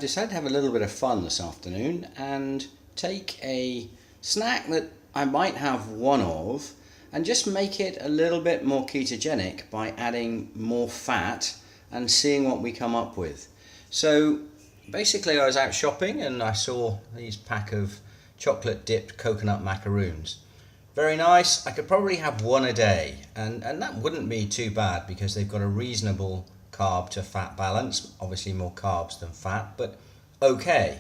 decided to have a little bit of fun this afternoon and take a snack that I might have one of and just make it a little bit more ketogenic by adding more fat and seeing what we come up with. So basically I was out shopping and I saw these pack of chocolate dipped coconut macaroons. Very nice. I could probably have one a day and that wouldn't be too bad because they've got a reasonable carb to fat balance, obviously more carbs than fat, but okay.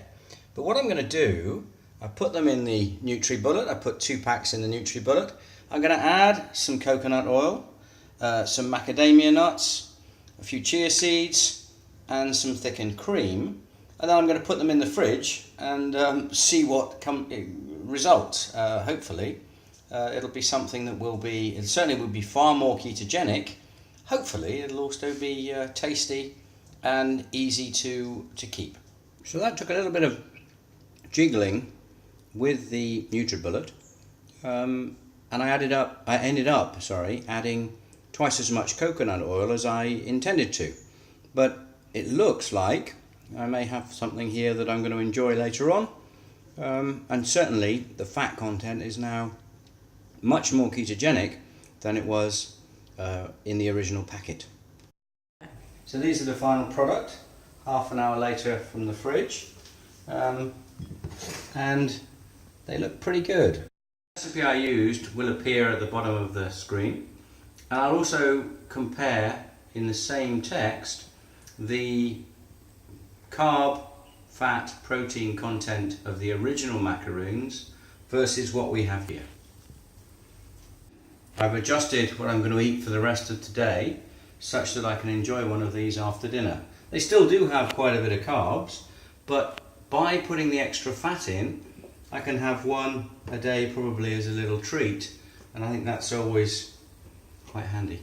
But what I'm going to do, I put them in the NutriBullet. I put 2 packs in the NutriBullet. I'm going to add some coconut oil, some macadamia nuts, a few chia seeds and some thickened cream, and then I'm going to put them in the fridge and see what results. Hopefully it'll be something that it certainly will be far more ketogenic. Hopefully it'll also be tasty and easy to keep. So that took a little bit of jiggling with the NutriBullet, and I ended up adding twice as much coconut oil as I intended to. But it looks like I may have something here that I'm going to enjoy later on, and certainly the fat content is now much more ketogenic than it was in the original packet. So these are the final product, half an hour later from the fridge, and they look pretty good. The recipe I used will appear at the bottom of the screen, and I'll also compare in the same text the carb, fat, protein content of the original macaroons versus what we have here. I've adjusted what I'm going to eat for the rest of today such that I can enjoy one of these after dinner. They still do have quite a bit of carbs, but by putting the extra fat in, I can have one a day probably as a little treat, and I think that's always quite handy.